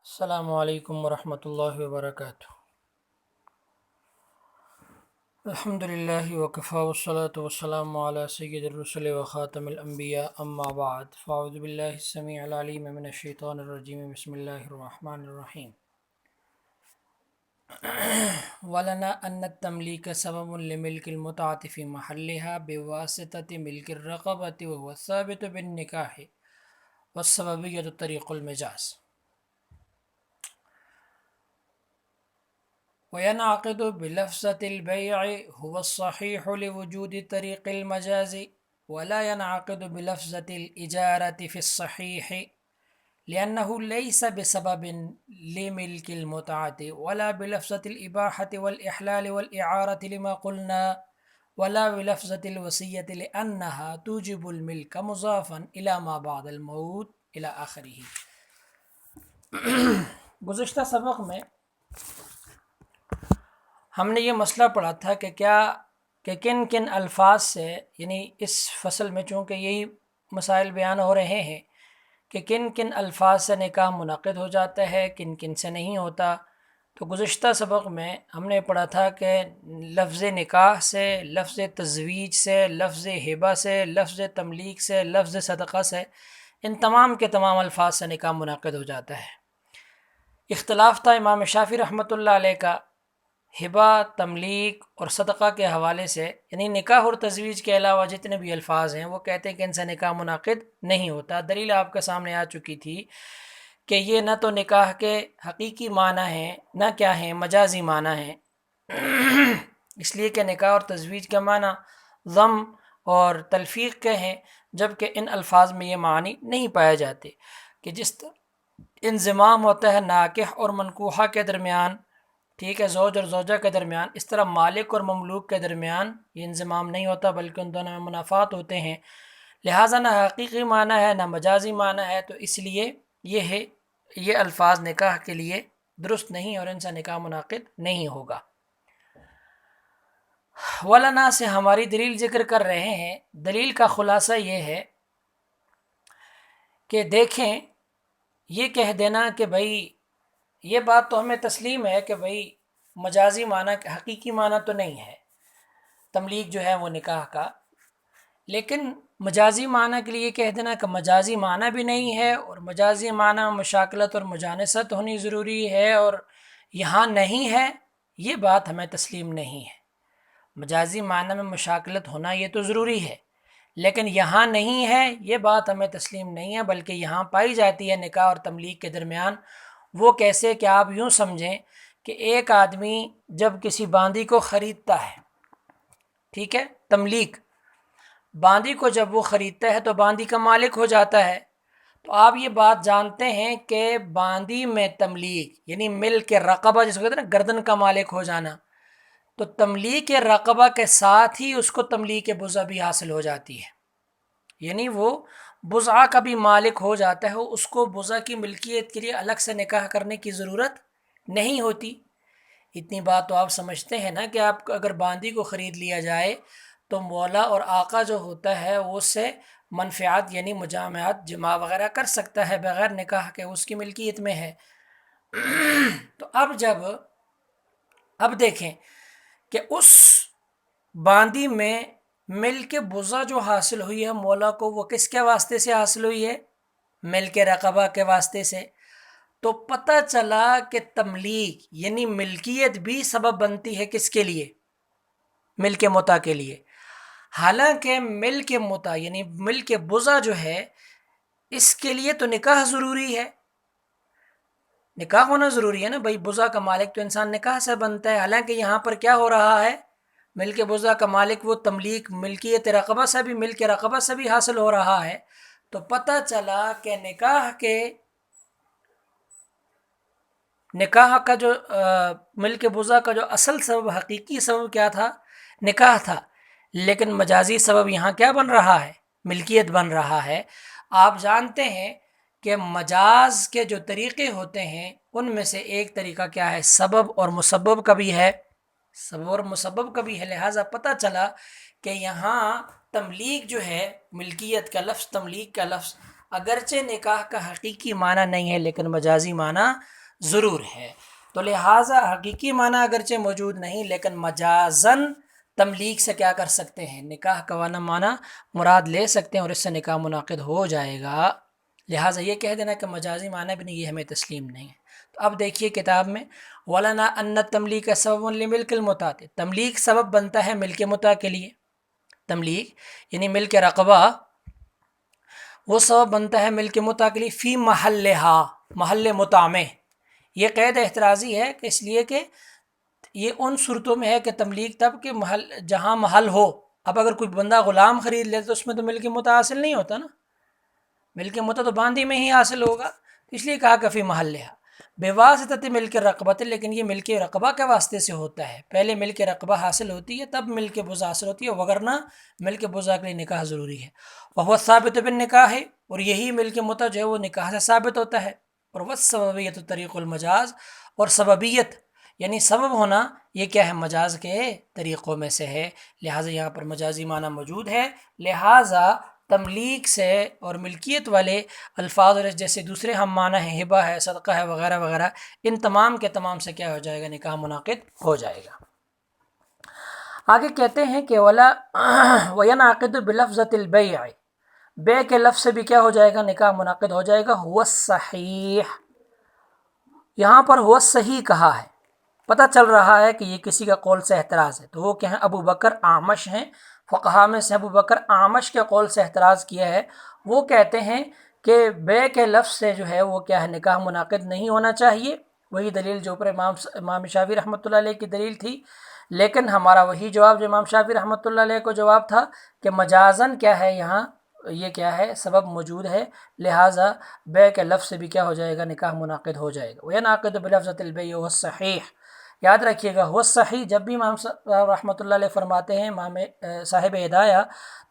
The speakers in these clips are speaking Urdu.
السلام علیکم ورحمۃ اللہ وبرکاتہ۔ الحمد للہ وکفیٰ والصلاة والسلام علی سید الرسل وخاتم الانبیاء اما بعد فاعوذ باللہ السمیع العلیم من الشیطان الرجیم بسم اللہ الرحمن الرحیم۔ ولنا ان التملیک سبب لملک المتعة فی محلها بواسطة ملک الرقبۃ وهو الثابت بالنکاح والسببیۃ طریق المجاز۔ وينعقد بلفظة البيع هو الصحيح لوجود طريق المجاز، ولا ينعقد بلفظة الإجارة في الصحيح لأنه ليس بسبب لملك المتعة، ولا بلفظة الإباحة والإحلال والإعارة لما قلنا، ولا بلفظة الوصية لأنها توجب الملك مضافا إلى ما بعد الموت إلى آخره۔ گزشتہ سبق میں ہم نے یہ مسئلہ پڑھا تھا کہ کن کن الفاظ سے، یعنی اس فصل میں چونکہ یہی مسائل بیان ہو رہے ہیں کہ کن کن الفاظ سے نکاح منعقد ہو جاتا ہے، کن کن سے نہیں ہوتا۔ تو گزشتہ سبق میں ہم نے پڑھا تھا کہ لفظ نکاح سے، لفظ تزویج سے، لفظ ہبہ سے، لفظ تملیک سے، لفظ صدقہ سے، ان تمام کے تمام الفاظ سے نکاح منعقد ہو جاتا ہے۔ اختلاف تھا امام شافعی رحمۃ اللہ علیہ کا ہبہ، تملیک اور صدقہ کے حوالے سے، یعنی نکاح اور تزویج کے علاوہ جتنے بھی الفاظ ہیں وہ کہتے ہیں کہ ان سے نکاح منعقد نہیں ہوتا۔ دلیل آپ کے سامنے آ چکی تھی کہ یہ نہ تو نکاح کے حقیقی معنی ہیں، نہ کیا ہیں، مجازی معنی ہیں، اس لیے کہ نکاح اور تزویج کا معنی ضم اور تلفیق کے ہیں، جبکہ ان الفاظ میں یہ معنی نہیں پائے جاتے کہ جس انضمام ہوتا ہے ناکح اور منکوحہ کے درمیان، ٹھیک ہے، زوج اور زوجہ کے درمیان، اس طرح مالک اور مملوک کے درمیان یہ انضمام نہیں ہوتا بلکہ ان دونوں میں منافات ہوتے ہیں۔ لہٰذا نہ حقیقی معنی ہے نہ مجازی معنی ہے، تو اس لیے یہ الفاظ نکاح کے لیے درست نہیں اور ان سے نکاح منعقد نہیں ہوگا۔ ولنا سے ہماری دلیل ذکر کر رہے ہیں۔ دلیل کا خلاصہ یہ ہے کہ دیکھیں، یہ کہہ دینا کہ بھائی یہ بات تو ہمیں تسلیم ہے کہ بھائی مجازی معنی حقیقی معنی تو نہیں ہے تملیک جو ہے وہ نکاح کا، لیکن مجازی معنی کے لیے کہہ دینا کہ مجازی معنی بھی نہیں ہے، اور مجازی معنی میں مشاکلت اور مجانست ہونی ضروری ہے اور یہاں نہیں ہے، یہ بات ہمیں تسلیم نہیں ہے۔ مجازی معنی میں مشاکلت ہونا یہ تو ضروری ہے، لیکن یہاں نہیں ہے، یہ بات ہمیں تسلیم نہیں ہے، بلکہ یہاں پائی جاتی ہے نکاح اور تملیک کے درمیان۔ وہ کیسے کہ آپ یوں سمجھیں کہ ایک آدمی جب کسی باندی کو خریدتا ہے، ٹھیک ہے، تملیک، باندی کو جب وہ خریدتا ہے تو باندی کا مالک ہو جاتا ہے۔ تو آپ یہ بات جانتے ہیں کہ باندی میں تملیک یعنی ملک رقبہ، جس کو کہتے ہیں نا گردن کا مالک ہو جانا، تو تملیک رقبہ کے ساتھ ہی اس کو تملیک بضع بھی حاصل ہو جاتی ہے، یعنی وہ بضع کا بھی مالک ہو جاتا ہے، اس کو بضع کی ملکیت کے لیے الگ سے نکاح کرنے کی ضرورت نہیں ہوتی۔ اتنی بات تو آپ سمجھتے ہیں نا کہ آپ اگر باندی کو خرید لیا جائے تو مولا اور آقا جو ہوتا ہے وہ اس سے منفعت یعنی مجامعات جمع وغیرہ کر سکتا ہے بغیر نکاح کے، اس کی ملکیت میں ہے۔ تو اب دیکھیں کہ اس باندی میں ملک بضع جو حاصل ہوئی ہے مولا کو، وہ کس کے واسطے سے حاصل ہوئی ہے؟ ملک رقبہ کے واسطے سے۔ تو پتہ چلا کہ تملیک یعنی ملکیت بھی سبب بنتی ہے کس کے لیے؟ ملک متع کے لیے۔ حالانکہ ملک متع یعنی ملک بضع جو ہے اس کے لیے تو نکاح ضروری ہے، نکاح ہونا ضروری ہے نا بھائی، بضع کا مالک تو انسان نکاح سے بنتا ہے۔ حالانکہ یہاں پر کیا ہو رہا ہے؟ ملک بضع کا مالک وہ تملیک ملکیت رقبہ سے بھی، ملک رقبہ سے بھی حاصل ہو رہا ہے۔ تو پتہ چلا کہ نکاح کا جو ملک بضع کا جو اصل سبب، حقیقی سبب کیا تھا؟ نکاح تھا، لیکن مجازی سبب یہاں کیا بن رہا ہے؟ ملکیت بن رہا ہے۔ آپ جانتے ہیں کہ مجاز کے جو طریقے ہوتے ہیں ان میں سے ایک طریقہ کیا ہے؟ سبب اور مسبب کا بھی ہے، سبب اور مسبب کا بھی ہے۔ لہٰذا پتہ چلا کہ یہاں تملیک جو ہے، ملکیت کا لفظ، تملیک کا لفظ اگرچہ نکاح کا حقیقی معنی نہیں ہے لیکن مجازی معنی ضرور ہے. تو لہٰذا حقیقی معنی اگرچہ موجود نہیں لیکن مجازن تملیغ سے کیا کر سکتے ہیں، نکاح کا معنی مراد لے سکتے ہیں اور اس سے نکاح منعقد ہو جائے گا. لہٰذا یہ کہہ دینا کہ مجازی معنی بھی نہیں، یہ ہمیں تسلیم نہیں ہے. تو اب دیکھیے کتاب میں وَلَنَا أَنَّ التَّمْلِيكَ سَبَبٌ لِمِلْكِ الْمُتَعَةِ، تملیغ سبب بنتا ہے ملک متع کے لیے. تملیغ یعنی ملک رقبہ وہ سبب بنتا ہے ملک متع کے لیے فی محلہا، محل متع میں. یہ قید احترازی ہے کہ اس لیے کہ یہ ان صورتوں میں ہے کہ تملیغ تب کہ محل جہاں محل ہو. اب اگر کوئی بندہ غلام خرید لے تو اس میں تو ملک متع حاصل نہیں ہوتا نا، ملک متع تو باندھی میں ہی حاصل ہوگا. اس لیے کہا کہ فی محلہا بواسطۃ ملک رقبہ، لیکن یہ ملک رقبہ کے واسطے سے ہوتا ہے. پہلے ملک رقبہ حاصل ہوتی ہے تب ملک بضع حاصل ہوتی ہے، وگرنہ ملک بضع کے لیے نکاح ضروری ہے. وہو ثابت بالنکاح، اور یہی ملک متع جو ہے وہ نکاح سے ثابت ہوتا ہے. اور والسببیت طریق المجاز، اور سببیت یعنی سبب ہونا یہ کیا ہے، مجاز کے طریقوں میں سے ہے. لہٰذا یہاں پر مجازی معنی موجود ہے. لہٰذا تملیغ سے اور ملکیت والے الفاظ اور جیسے دوسرے ہم معنی ہیں، ہبہ ہے، صدقہ ہے، وغیرہ وغیرہ، ان تمام کے تمام سے کیا ہو جائے گا، نکاح منعقد ہو جائے گا. آگے کہتے ہیں کہ ولا وینعقد بلفظۃ البیع، بے کے لفظ سے بھی کیا ہو جائے گا، نکاح منعقد ہو جائے گا. ہو الصحیح، یہاں پر ہو صحیح کہا ہے، پتہ چل رہا ہے کہ یہ کسی کا قول سے احتراز ہے. تو وہ کیا ہیں، ابو بکر اعمش ہیں، فقہا میں سے ابو بکر اعمش کے قول سے احتراز کیا ہے. وہ کہتے ہیں کہ بے کے لفظ سے جو ہے وہ کیا ہے، نکاح منعقد نہیں ہونا چاہیے. وہی دلیل جو پر امام شافعی رحمۃ اللہ علیہ کی دلیل تھی. لیکن ہمارا وہی جواب جو امام شافعی رحمۃ اللہ علیہ کو جواب تھا کہ مجازن کیا ہے، یہاں یہ کیا ہے، سبب موجود ہے. لہٰذا بے کے لفظ سے بھی کیا ہو جائے گا، نکاح منعقد ہو جائے گا. وینعقد بلفظۃ البیع والصحیح، یاد رکھیے گا وہ صحیح جب بھی امام رحمۃ اللہ علیہ فرماتے ہیں، امام صاحب ہدایہ،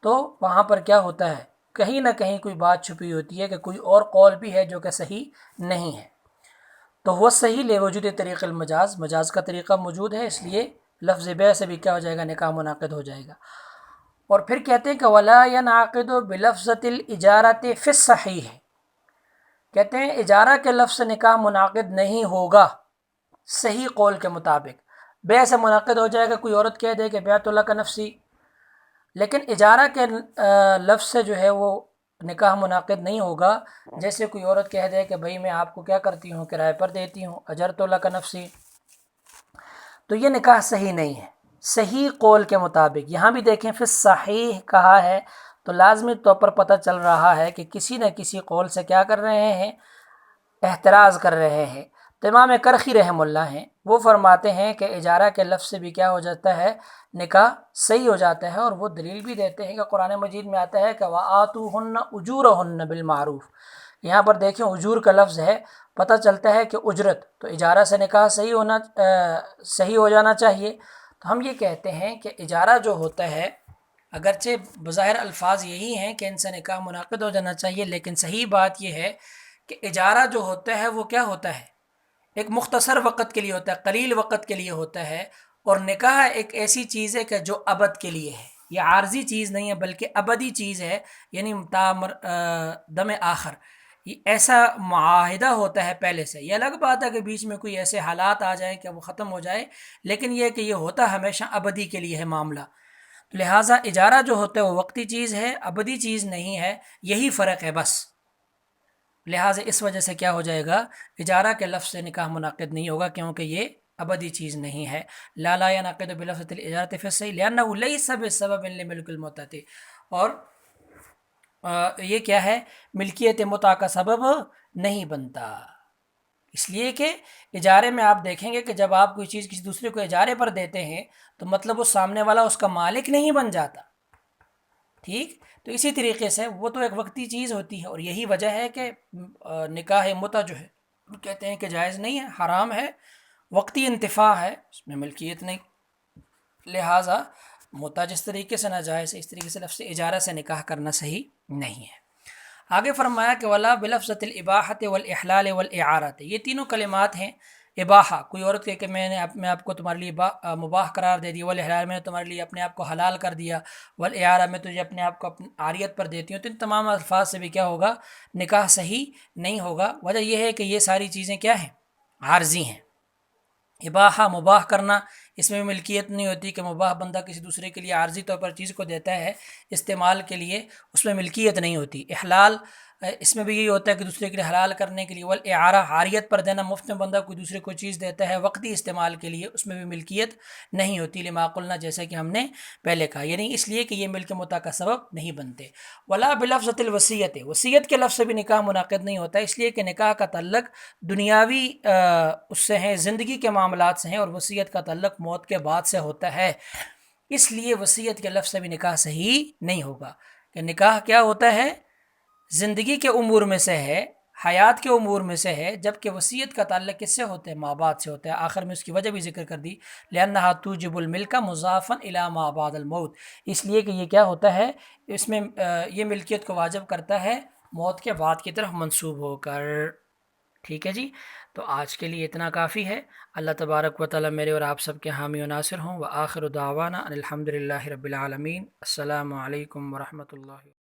تو وہاں پر کیا ہوتا ہے، کہیں نہ کہیں کوئی بات چھپی ہوتی ہے کہ کوئی اور قول بھی ہے جو کہ صحیح نہیں ہے. تو وہ صحیح لے وجود طریق المجاز، مجاز کا طریقہ موجود ہے، اس لیے لفظ بیع سے بھی کیا ہو جائے گا، نکاح منعقد ہو جائے گا. اور پھر کہتے ہیں کہ ولا ینعقد بلفظۃ الاجارۃ فی الصحیح، کہتے ہیں اجارہ کے لفظ سے نکاح منعقد نہیں ہوگا صحیح قول کے مطابق. بیع سے منعقد ہو جائے گا، کوئی عورت کہہ دے کہ بیعت لک نفسی، لیکن اجارہ کے لفظ سے جو ہے وہ نکاح منعقد نہیں ہوگا. جیسے کوئی عورت کہہ دے کہ بھئی میں آپ کو کیا کرتی ہوں، کرائے پر دیتی ہوں، اجرت لک نفسی، تو یہ نکاح صحیح نہیں ہے صحیح قول کے مطابق. یہاں بھی دیکھیں فی الصحیح کہا ہے تو لازمی طور پر پتہ چل رہا ہے کہ کسی نہ کسی قول سے کیا کر رہے ہیں، احتراز کر رہے ہیں. تو امام کرخی رحم اللہ ہیں، وہ فرماتے ہیں کہ اجارہ کے لفظ سے بھی کیا ہو جاتا ہے، نکاح صحیح ہو جاتا ہے. اور وہ دلیل بھی دیتے ہیں کہ قرآن مجید میں آتا ہے کہ وَآتُوهُنَّ أُجُورَهُنَّ بِالْمَعْرُوفِ. یہاں پر دیکھیں اجور کا لفظ ہے، پتہ چلتا ہے کہ اجرت، تو اجارہ سے نکاح صحیح ہو جانا چاہیے. تو ہم یہ کہتے ہیں کہ اجارہ جو ہوتا ہے، اگرچہ بظاہر الفاظ یہی ہیں کہ ان سے نکاح منعقد ہو جانا چاہیے، لیکن صحیح بات یہ ہے کہ اجارہ جو ہوتا ہے وہ کیا ہوتا ہے، ایک مختصر وقت کے لیے ہوتا ہے، قلیل وقت کے لیے ہوتا ہے. اور نکاح ایک ایسی چیز ہے کہ جو ابد کے لیے ہے، یہ عارضی چیز نہیں ہے بلکہ ابدی چیز ہے، یعنی دم آخر. یہ ایسا معاہدہ ہوتا ہے پہلے سے. یہ الگ بات ہے کہ بیچ میں کوئی ایسے حالات آ جائیں کہ وہ ختم ہو جائے، لیکن یہ کہ یہ ہوتا ہمیشہ ابدی کے لیے ہے معاملہ. لہٰذا اجارہ جو ہوتا ہے وہ وقتی چیز ہے، ابدی چیز نہیں ہے، یہی فرق ہے بس. لہٰذا اس وجہ سے کیا ہو جائے گا، اجارہ کے لفظ سے نکاح منعقد نہیں ہوگا کیونکہ یہ ابدی چیز نہیں ہے. لا ینعقد بلفظ الاجارۃ فی الصحیح لأنہ لیس بسبب لملک المتعۃ، اور یہ کیا ہے، ملکیت متع کا سبب نہیں بنتا. اس لیے کہ اجارے میں آپ دیکھیں گے کہ جب آپ کوئی چیز کسی دوسرے کو اجارے پر دیتے ہیں تو مطلب وہ سامنے والا اس کا مالک نہیں بن جاتا. ٹھیک، تو اسی طریقے سے وہ تو ایک وقتی چیز ہوتی ہے. اور یہی وجہ ہے کہ نکاح متع جو ہے کہتے ہیں کہ جائز نہیں ہے، حرام ہے، وقتی انتفاع ہے، اس میں ملکیت نہیں. لہٰذا متع جس طریقے سے ناجائز ہے، اس طریقے سے لفظ اجارہ سے نکاح کرنا صحیح نہیں ہے. آگے فرمایا کہ ولا بلفظۃ الاباحۃ والاحلال والاعارۃ، یہ تینوں کلمات ہیں، اباحہ، کوئی عورت کہے کہ میں آپ کو تمہارے لیے مباح قرار دے دیا، والاحلال میں نے تمہارے لیے اپنے آپ کو حلال کر دیا، والاعارہ میں تجھے اپنے آپ کو عاریت پر دیتی ہوں، تو ان تمام الفاظ سے بھی کیا ہوگا؟ نکاح صحیح نہیں ہوگا۔ وجہ یہ ہے کہ یہ ساری چیزیں کیا ہیں؟ عارضی ہیں۔ اباحہ مباح کرنا، اس میں ملکیت نہیں ہوتی کہ مباح بندہ کسی دوسرے کے لیے عارضی طور پر چیز کو دیتا ہے استعمال کے لیے، اس میں ملکیت نہیں ہوتی۔ احلال، اس میں بھی یہی ہوتا ہے کہ دوسرے کے لیے حلال کرنے کے لیے۔ والاعارہ، عاریت پر دینا، مفت میں بندہ کوئی دوسرے کو چیز دیتا ہے وقتی استعمال کے لیے، اس میں بھی ملکیت نہیں ہوتی۔ لما قلنا، جیسے کہ ہم نے پہلے کہا، یعنی اس لیے کہ یہ ملک متع کا سبب نہیں بنتے۔ ولا بلفظۃ الوصیت، وصیت کے لفظ سے بھی نکاح منعقد نہیں ہوتا، اس لیے کہ نکاح کا تعلق دنیاوی اس سے ہیں، زندگی کے معاملات سے ہیں، اور وصیت کا تعلق موت کے بعد سے ہوتا ہے، اس لیے وصیت کے لفظ سے بھی نکاح صحیح نہیں ہوگا۔ کہ نکاح کیا ہوتا ہے؟ زندگی کے امور میں سے ہے، حیات کے امور میں سے ہے، جبکہ وصیت کا تعلق کس سے ہوتا ہے؟ ماں بعد سے ہوتا ہے۔ آخر میں اس کی وجہ بھی ذکر کر دی، لأنها توجب الملک مضافا الی ما بعد الموت، اس لیے کہ یہ کیا ہوتا ہے؟ اس میں یہ ملکیت کو واجب کرتا ہے موت کے بعد کی طرف منسوب ہو کر۔ ٹھیک ہے جی، تو آج کے لیے اتنا کافی ہے۔ اللہ تبارک و تعالی میرے اور آپ سب کے حامی و ناصر ہوں۔ وآخر دعوانا ان الحمد للہ رب العالمین۔ السلام علیکم ورحمۃ اللہ۔